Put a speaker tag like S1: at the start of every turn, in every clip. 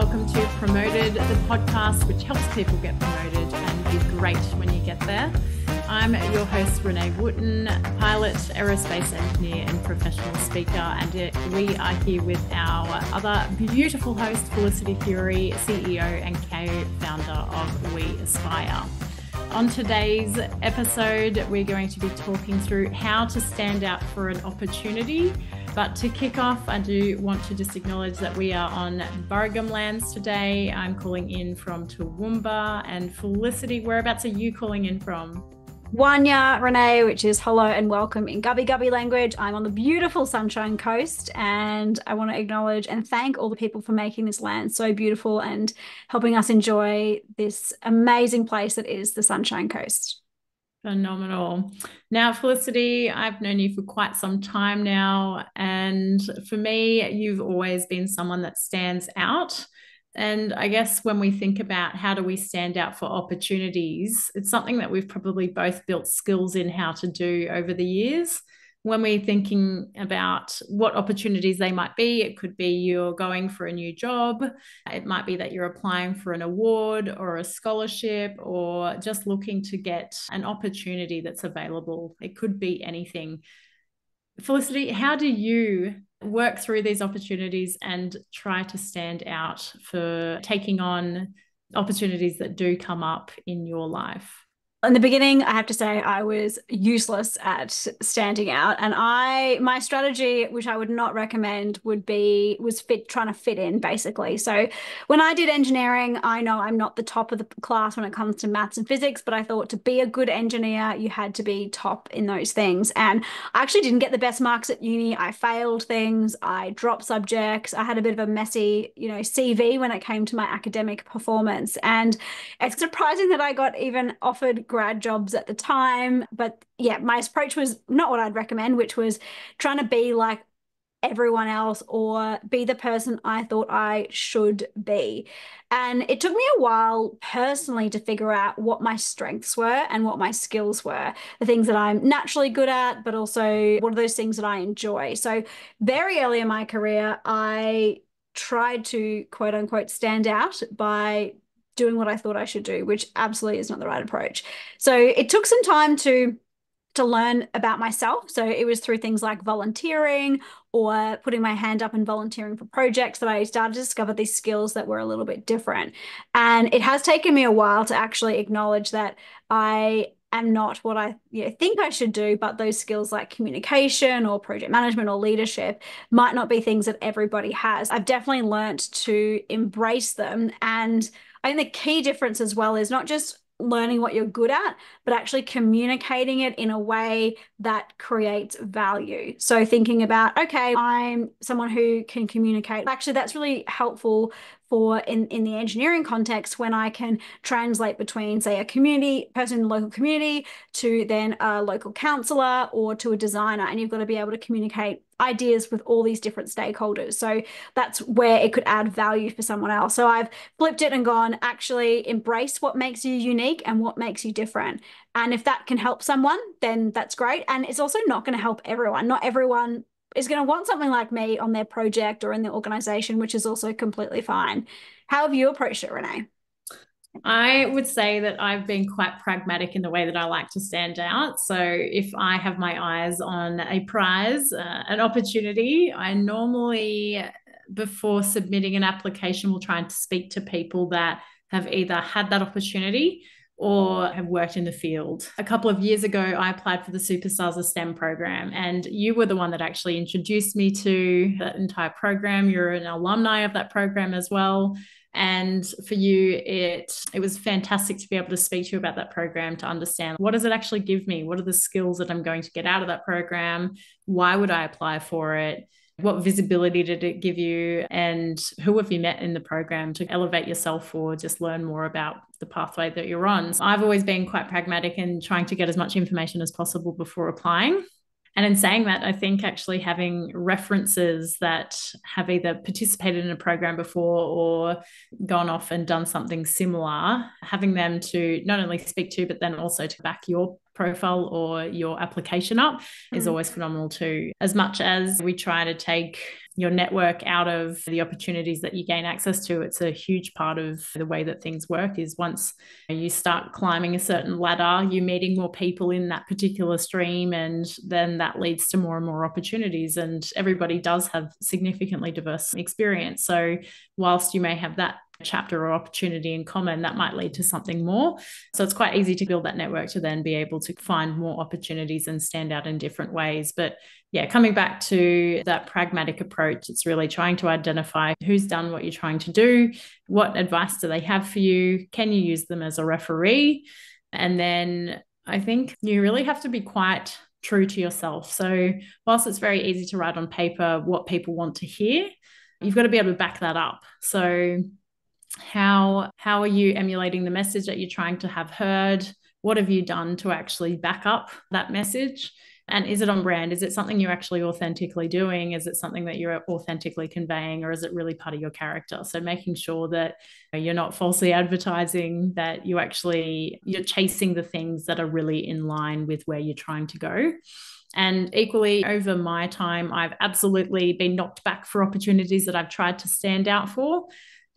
S1: welcome to Promoted, the podcast which helps people get promoted and be great when you get there. I'm your host, Renee Wooten, pilot, aerospace engineer and professional speaker, and we are here with our other beautiful host, Felicity Fury, CEO and co-founder of We Aspire. On today's episode, we're going to be talking through how to stand out for an opportunity. But to kick off, I do want to just acknowledge that we are on Burragum lands today. I'm calling in from Toowoomba. And Felicity, whereabouts are you calling in from?
S2: Wanya, Renee, which is hello and welcome in Gubby Gubby language. I'm on the beautiful Sunshine Coast, and I want to acknowledge and thank all the people for making this land so beautiful and helping us enjoy this amazing place that is the Sunshine Coast.
S1: Phenomenal. Now, Felicity, I've known you for quite some time now, and for me, you've always been someone that stands out. And I guess when we think about how do we stand out for opportunities, it's something that we've probably both built skills in how to do over the years. When we're thinking about what opportunities they might be, it could be you're going for a new job. It might be that you're applying for an award or a scholarship or just looking to get an opportunity that's available. It could be anything. Felicity, how do you work through these opportunities and try to stand out for taking on opportunities that do come up in your life?
S2: In the beginning, I have to say I was useless at standing out, and my strategy, which I would not recommend, was trying to fit in basically. So when I did engineering, I know I'm not the top of the class when it comes to maths and physics, but I thought to be a good engineer, you had to be top in those things. And I actually didn't get the best marks at uni. I failed things. I dropped subjects. I had a bit of a messy, CV when it came to my academic performance. And it's surprising that I got even offered grad jobs at the time. But yeah, my approach was not what I'd recommend, which was trying to be like everyone else or be the person I thought I should be. And it took me a while personally to figure out what my strengths were and what my skills were, the things that I'm naturally good at, but also what are those things that I enjoy. So very early in my career, I tried to quote unquote stand out by doing what I thought I should do, which absolutely is not the right approach. So it took some time to learn about myself. So it was through things like volunteering or putting my hand up and volunteering for projects that I started to discover these skills that were a little bit different. And it has taken me a while to actually acknowledge that I am not what I think I should do, but those skills like communication or project management or leadership might not be things that everybody has. I've definitely learned to embrace them. And I think the key difference as well is not just learning what you're good at, but actually communicating it in a way that creates value. So thinking about, okay, I'm someone who can communicate. Actually, that's really helpful for in the engineering context when I can translate between, say, a community person in the local community to then a local councillor or to a designer, and you've got to be able to communicate ideas with all these different stakeholders. So that's where it could add value for someone else. So I've flipped it and gone, actually embrace what makes you unique and what makes you different. And if that can help someone, then that's great. And it's also not going to help everyone. Not everyone is going to want something like me on their project or in their organization, which is also completely fine. How have you approached it, Renee?
S1: I would say that I've been quite pragmatic in the way that I like to stand out. So if I have my eyes on a prize, an opportunity, I normally, before submitting an application, will try and speak to people that have either had that opportunity or have worked in the field. A couple of years ago, I applied for the Superstars of STEM program, and you were the one that actually introduced me to that entire program. You're an alumni of that program as well. And for you, it was fantastic to be able to speak to you about that program, to understand what does it actually give me? What are the skills that I'm going to get out of that program? Why would I apply for it? What visibility did it give you? And who have you met in the program to elevate yourself or just learn more about the pathway that you're on? So I've always been quite pragmatic in trying to get as much information as possible before applying. And in saying that, I think actually having references that have either participated in a program before or gone off and done something similar, having them to not only speak to, but then also to back your profile or your application up is always phenomenal too. As much as we try to take your network out of the opportunities that you gain access to, it's a huge part of the way that things work is once you start climbing a certain ladder, you're meeting more people in that particular stream, and then that leads to more and more opportunities. And everybody does have significantly diverse experience. So whilst you may have that chapter or opportunity in common, that might lead to something more. So it's quite easy to build that network to then be able to find more opportunities and stand out in different ways. But yeah, coming back to that pragmatic approach, it's really trying to identify who's done what you're trying to do, what advice do they have for you, can you use them as a referee? And then I think you really have to be quite true to yourself. So whilst it's very easy to write on paper what people want to hear, you've got to be able to back that up. So how are you emulating the message that you're trying to have heard? What have you done to actually back up that message? And is it on brand? Is it something you're actually authentically doing? Is it something that you're authentically conveying, or is it really part of your character? So making sure that you're not falsely advertising, that you're chasing the things that are really in line with where you're trying to go. And equally, over my time, I've absolutely been knocked back for opportunities that I've tried to stand out for.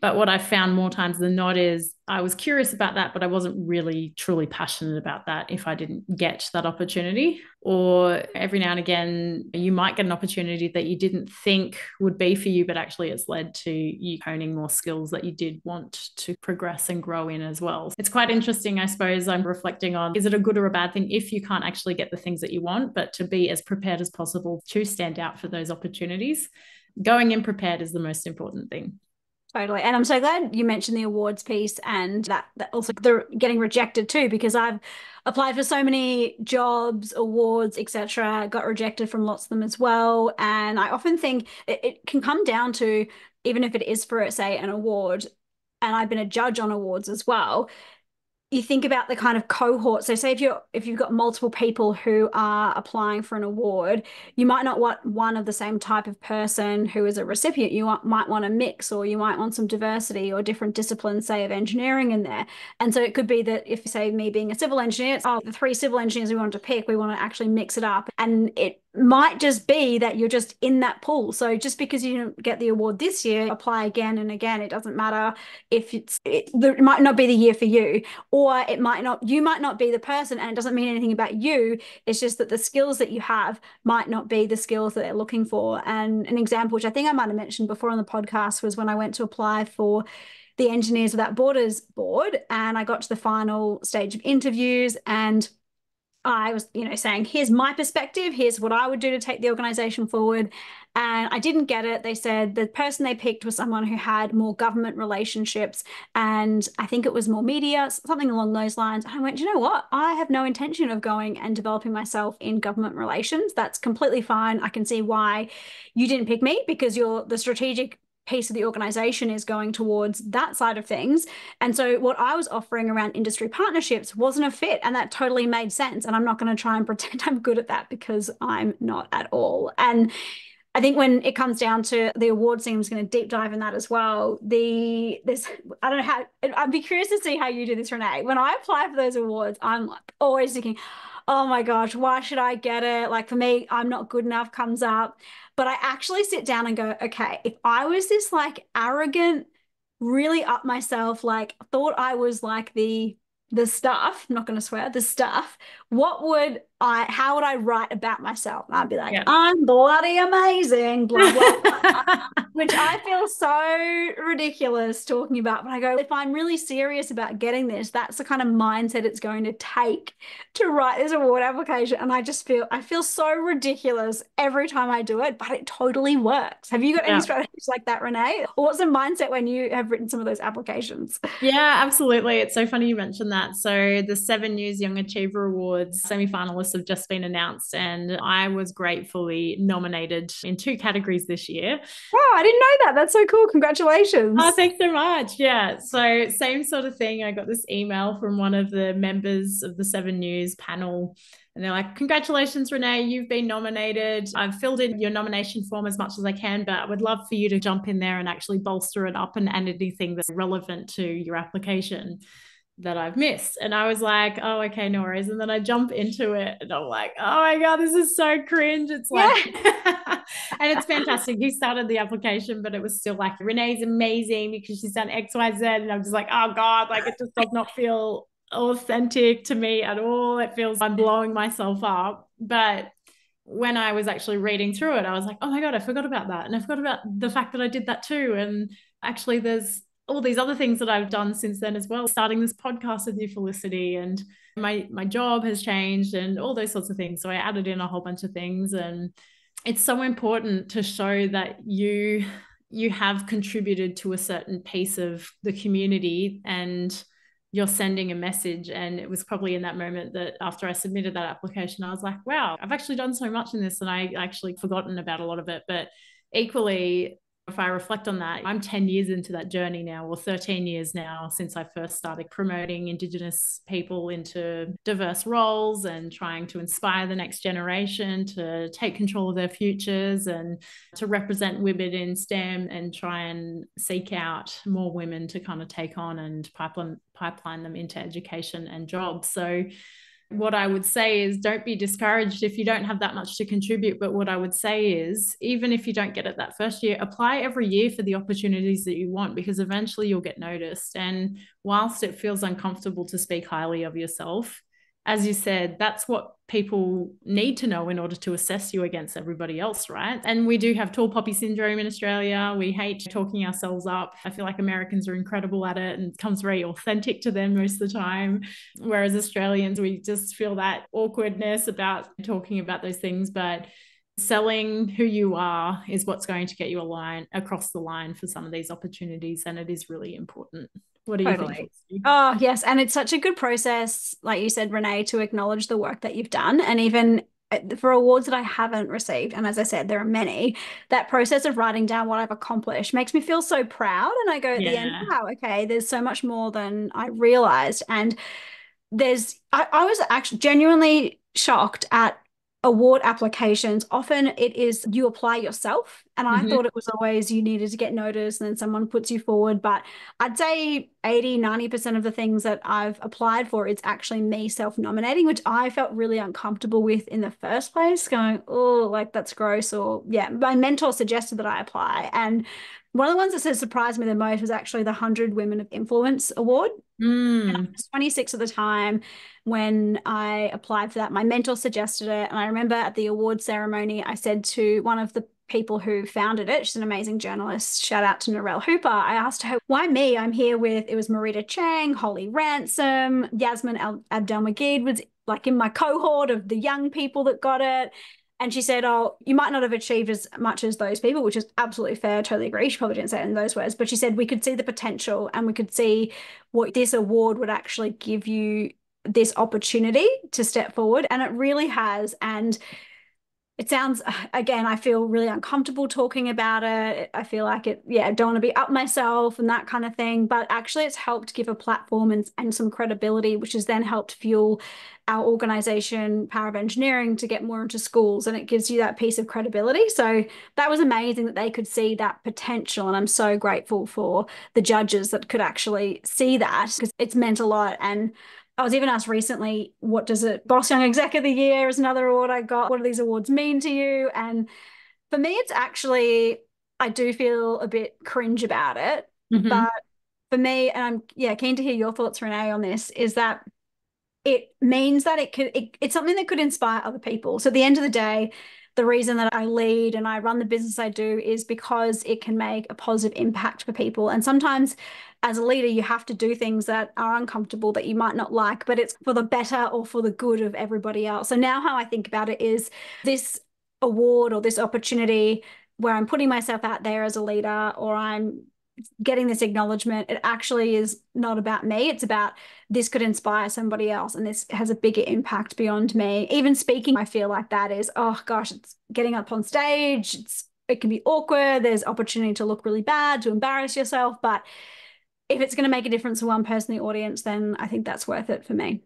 S1: But what I found more times than not is I was curious about that, but I wasn't really truly passionate about that if I didn't get that opportunity. Or every now and again, you might get an opportunity that you didn't think would be for you, but actually it's led to you honing more skills that you did want to progress and grow in as well. It's quite interesting, I suppose. I'm reflecting on, is it a good or a bad thing if you can't actually get the things that you want, but to be as prepared as possible to stand out for those opportunities. Going in prepared is the most important thing.
S2: Totally. And I'm so glad you mentioned the awards piece, and that also the getting rejected too, because I've applied for so many jobs, awards, etc., got rejected from lots of them as well. And I often think it can come down to, even if it is for, say, an award, and I've been a judge on awards as well, you think about the kind of cohort. So say if you've got multiple people who are applying for an award, you might not want one of the same type of person who is a recipient. You might want a mix, or you might want some diversity or different disciplines, say, of engineering in there. And so it could be that if, say, me being a civil engineer, it's, the 3 civil engineers we wanted to pick, we want to actually mix it up. And it might just be that you're just in that pool. So just because you didn't get the award this year, apply again and again. It doesn't matter if it might not be the year for you, or you might not be the person, and it doesn't mean anything about you. It's just that the skills that you have might not be the skills that they're looking for. And an example, which I think I might have mentioned before on the podcast, was when I went to apply for the Engineers Without Borders board, and I got to the final stage of interviews, and I was, saying, here's my perspective, here's what I would do to take the organization forward. And I didn't get it. They said the person they picked was someone who had more government relationships, and I think it was more media, something along those lines. And I went, you know what? I have no intention of going and developing myself in government relations. That's completely fine. I can see why you didn't pick me, because you're the strategic piece of the organization is going towards that side of things. And so what I was offering around industry partnerships wasn't a fit, and that totally made sense. And I'm not going to try and pretend I'm good at that, because I'm not at all. And I think when it comes down to the award scene, I'm just going to deep dive in that as well. I don't know how, I'd be curious to see how you do this, Renee. When I apply for those awards, I'm like always thinking, oh my gosh, why should I get it? Like, for me, I'm not good enough comes up. But I actually sit down and go, okay, if I was this like arrogant, really up myself, like thought I was like the stuff, I'm not going to swear, the stuff, how would I write about myself? And I'd be like, I'm bloody amazing, blah, blah, blah. Which I feel so ridiculous talking about. But I go, if I'm really serious about getting this, that's the kind of mindset it's going to take to write this award application. And I feel so ridiculous every time I do it, but it totally works. Have you got any strategies like that, Renee? Or what's the mindset when you have written some of those applications?
S1: Yeah, absolutely. It's so funny you mentioned that. So the 7 News Young Achiever Awards semi-finalists have just been announced, and I was gratefully nominated in 2 categories this year.
S2: Wow, I didn't know that. That's so cool. Congratulations.
S1: Oh, thanks so much. Yeah. So same sort of thing. I got this email from one of the members of the 7 News panel, and they're like, congratulations, Renee, you've been nominated. I've filled in your nomination form as much as I can, but I would love for you to jump in there and actually bolster it up and add anything that's relevant to your application. that I've missed. And I was like, oh, okay, no worries. And then I jump into it and I'm like, oh my God, this is so cringe. It's like,
S2: Yeah.
S1: and it's fantastic. He started the application, but it was still like, Renee's amazing because she's done X, Y, Z. And I'm just like, oh God, like it just does not feel authentic to me at all. It feels I'm blowing myself up. But when I was actually reading through it, I was like, oh my God, I forgot about that. And I forgot about the fact that I did that too. And actually, there's all these other things that I've done since then as well, starting this podcast with you, Felicity, and my job has changed and all those sorts of things. So I added in a whole bunch of things. And it's so important to show that you have contributed to a certain piece of the community and you're sending a message. And it was probably in that moment that after I submitted that application, I was like, wow, I've actually done so much in this and I actually forgotten about a lot of it. But equally, if I reflect on that, I'm 10 years into that journey now, or 13 years now since I first started promoting Indigenous people into diverse roles and trying to inspire the next generation to take control of their futures and to represent women in STEM and try and seek out more women to kind of take on and pipeline them into education and jobs. So what I would say is don't be discouraged if you don't have that much to contribute. But what I would say is, even if you don't get it that first year, apply every year for the opportunities that you want, because eventually you'll get noticed. And whilst it feels uncomfortable to speak highly of yourself, as you said, that's what people need to know in order to assess you against everybody else, right? And we do have tall poppy syndrome in Australia. We hate talking ourselves up. I feel like Americans are incredible at it and it comes very authentic to them most of the time. Whereas Australians, we just feel that awkwardness about talking about those things. But selling who you are is what's going to get you across the line for some of these opportunities. And it is really important. What do you think,
S2: Totally.
S1: Felicity?
S2: Oh, yes. And it's such a good process, like you said, Renee, to acknowledge the work that you've done. And even for awards that I haven't received, and as I said, there are many, that process of writing down what I've accomplished makes me feel so proud. And I go at the end,
S1: Yeah.
S2: wow, okay, there's so much more than I realized. And I was actually genuinely shocked at award applications. Often it is you apply yourself, and I
S1: Mm-hmm.
S2: thought it was always you needed to get noticed and then someone puts you forward. But I'd say 80-90% of the things that I've applied for, it's actually me self-nominating, which I felt really uncomfortable with in the first place, going, oh, like that's gross. Or yeah, my mentor suggested that I apply. And one of the ones that said surprised me the most was actually the 100 Women of Influence Award. And I
S1: Mm.
S2: was 26 at the time when I applied for that. My mentor suggested it. And I remember at the award ceremony, I said to one of the people who founded it, she's an amazing journalist, shout out to Narelle Hooper. I asked her, why me? I'm here with, it was Marita Chang, Holly Ransom, Yasmin Abdel-Magid was like in my cohort of the young people that got it. And she said, oh, you might not have achieved as much as those people, which is absolutely fair. Totally agree. She probably didn't say it in those words, but she said we could see the potential and we could see what this award would actually give you this opportunity to step forward. And it really has. And it sounds, again, I feel really uncomfortable talking about it. I feel like it, yeah, I don't want to be up myself and that kind of thing. But actually, it's helped give a platform and some credibility, which has then helped fuel our organization, Power of Engineering, to get more into schools. And it gives you that piece of credibility. So that was amazing that they could see that potential. And I'm so grateful for the judges that could actually see that because it's meant a lot. And I was even asked recently, what does it, Boss Young Exec of the Year is another award I got. What do these awards mean to you? And for me, it's actually, I do feel a bit cringe about it.
S1: Mm-hmm.
S2: But for me, and I'm yeah, keen to hear your thoughts, Renee, on this, is that it means that it's something that could inspire other people. So at the end of the day, the reason that I lead and I run the business I do is because it can make a positive impact for people. And sometimes as a leader, you have to do things that are uncomfortable that you might not like, but it's for the better or for the good of everybody else. So now how I think about it is this award or this opportunity where I'm putting myself out there as a leader or I'm getting this acknowledgement, it actually is not about me. It's about this could inspire somebody else and this has a bigger impact beyond me. Even speaking, I feel like that is, oh gosh, it's getting up on stage. It can be awkward. There's opportunity to look really bad, to embarrass yourself. But if it's going to make a difference to one person in the audience, then I think that's worth it for me.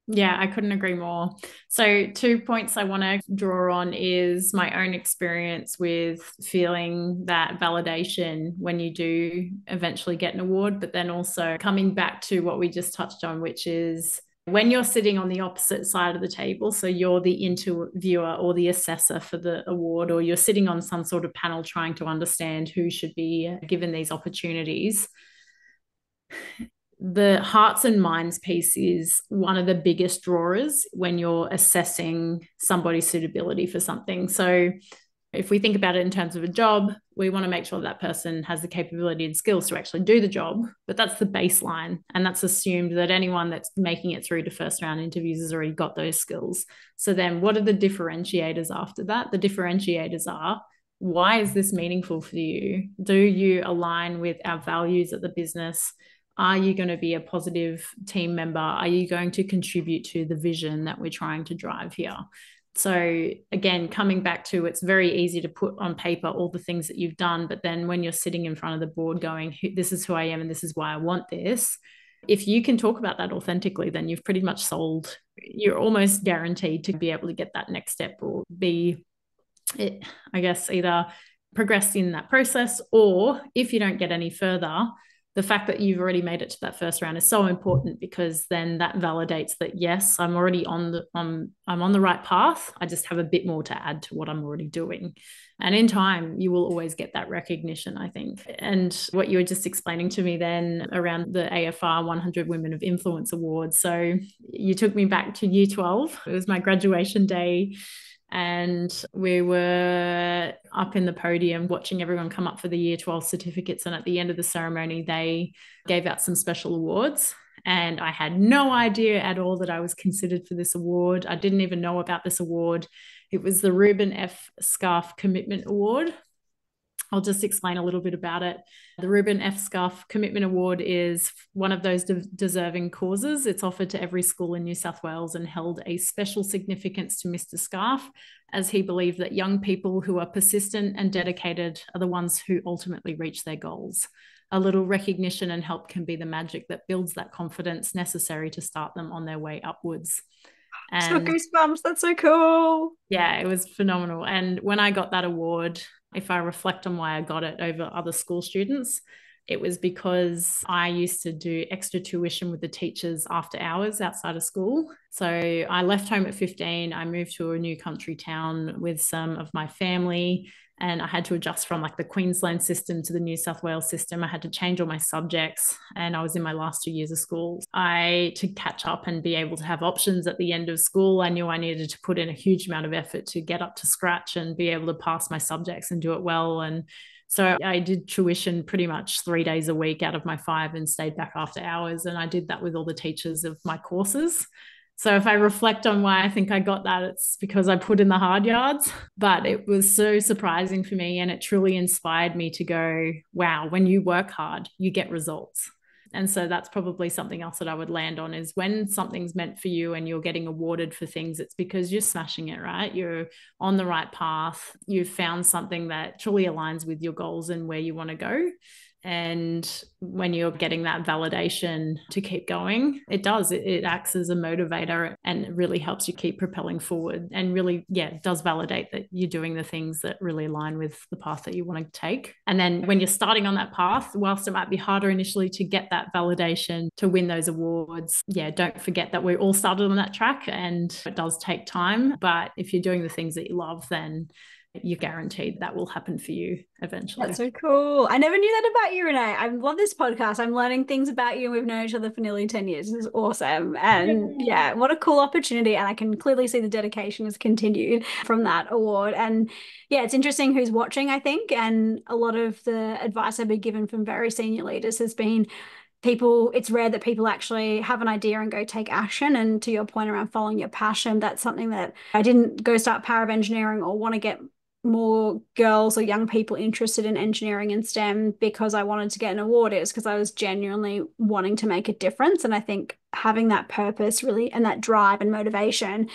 S1: Yeah, I couldn't agree more. So, 2 points I want to draw on is my own experience with feeling that validation when you do eventually get an award, but then also coming back to what we just touched on, which is when you're sitting on the opposite side of the table. So, you're the interviewer or the assessor for the award, or you're sitting on some sort of panel trying to understand who should be given these opportunities. The hearts and minds piece is one of the biggest drawers when you're assessing somebody's suitability for something. So, if we think about it in terms of a job, we want to make sure that person has the capability and skills to actually do the job. But that's the baseline. And that's assumed that anyone that's making it through to first round interviews has already got those skills. So, then what are the differentiators after that? The differentiators are, why is this meaningful for you? Do you align with our values at the business? Are you going to be a positive team member? Are you going to contribute to the vision that we're trying to drive here? So, again, coming back to, it's very easy to put on paper all the things that you've done, but then when you're sitting in front of the board going, this is who I am and this is why I want this, if you can talk about that authentically, then you've pretty much sold, you're almost guaranteed to be able to get that next step or be, I guess, either progress in that process, or if you don't get any further, the fact that you've already made it to that first round is so important, because then that validates that, yes, I'm already I'm on the right path. I just have a bit more to add to what I'm already doing. And in time, you will always get that recognition, I think. And what you were just explaining to me then around the AFR 100 Women of Influence Awards. So you took me back to year 12. It was my graduation day. And we were up in the podium watching everyone come up for the year 12 certificates. And at the end of the ceremony, they gave out some special awards. And I had no idea at all that I was considered for this award. I didn't even know about this award. It was the Ruben F. Scarf Commitment Award. I'll just explain a little bit about it. The Ruben F. Scarf Commitment Award is one of those deserving causes. It's offered to every school in New South Wales and held a special significance to Mr. Scarf, as he believed that young people who are persistent and dedicated are the ones who ultimately reach their goals. A little recognition and help can be the magic that builds that confidence necessary to start them on their way upwards.
S2: So
S1: And
S2: goosebumps. That's so cool.
S1: yeah, it was phenomenal. And when I got that award, if I reflect on why I got it over other school students, it was because I used to do extra tuition with the teachers after hours outside of school. So I left home at 15. I moved to a new country town with some of my family, and I had to adjust from like the Queensland system to the New South Wales system. I had to change all my subjects, and I was in my last 2 years of school. To catch up and be able to have options at the end of school, I knew I needed to put in a huge amount of effort to get up to scratch and be able to pass my subjects and do it well. And so I did tuition pretty much 3 days a week out of my 5 and stayed back after hours. And I did that with all the teachers of my courses. So if I reflect on why I think I got that, it's because I put in the hard yards. But it was so surprising for me, and it truly inspired me to go, wow, when you work hard, you get results. And so that's probably something else that I would land on, is when something's meant for you and you're getting awarded for things, it's because you're smashing it, right? You're on the right path. You've found something that truly aligns with your goals and where you want to go. And when you're getting that validation to keep going, it acts as a motivator and really helps you keep propelling forward, and really, yeah, it does validate that you're doing the things that really align with the path that you want to take. And then when you're starting on that path, whilst it might be harder initially to get that validation to win those awards, yeah, don't forget that we all started on that track, and it does take time. But if you're doing the things that you love, then you're guaranteed that will happen for you eventually.
S2: That's so cool. I never knew that about you, Renee. I love this podcast. I'm learning things about you. We've known each other for nearly 10 years. This is awesome. And yeah, what a cool opportunity. And I can clearly see the dedication has continued from that award. And yeah, it's interesting who's watching, I think. And a lot of the advice I've been given from very senior leaders has been it's rare that people actually have an idea and go take action. And to your point around following your passion, that's something that I didn't go start power of engineering or want to get more girls or young people interested in engineering and STEM because I wanted to get an award. It was because I was genuinely wanting to make a difference. And I think having that purpose really, and that drive and motivation,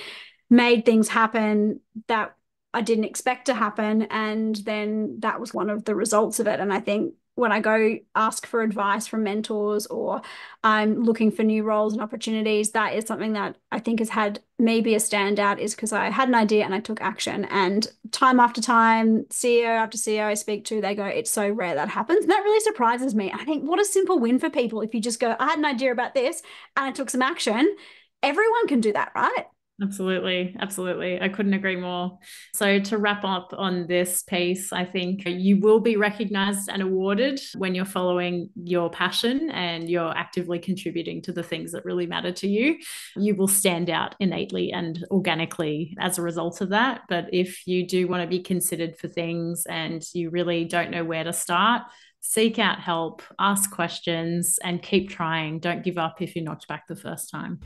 S2: made things happen that I didn't expect to happen. And then that was one of the results of it. And I think when I go ask for advice from mentors or I'm looking for new roles and opportunities, that is something that I think has had me be a standout is because I had an idea and I took action. And time after time, CEO after CEO I speak to, they go, it's so rare that happens. And that really surprises me. I think what a simple win for people if you just go, I had an idea about this and I took some action. Everyone can do that, right?
S1: Absolutely. Absolutely. I couldn't agree more. So, to wrap up on this piece, I think you will be recognized and awarded when you're following your passion and you're actively contributing to the things that really matter to you. You will stand out innately and organically as a result of that. But if you do want to be considered for things and you really don't know where to start, seek out help, ask questions, and keep trying. Don't give up if you're knocked back the first time.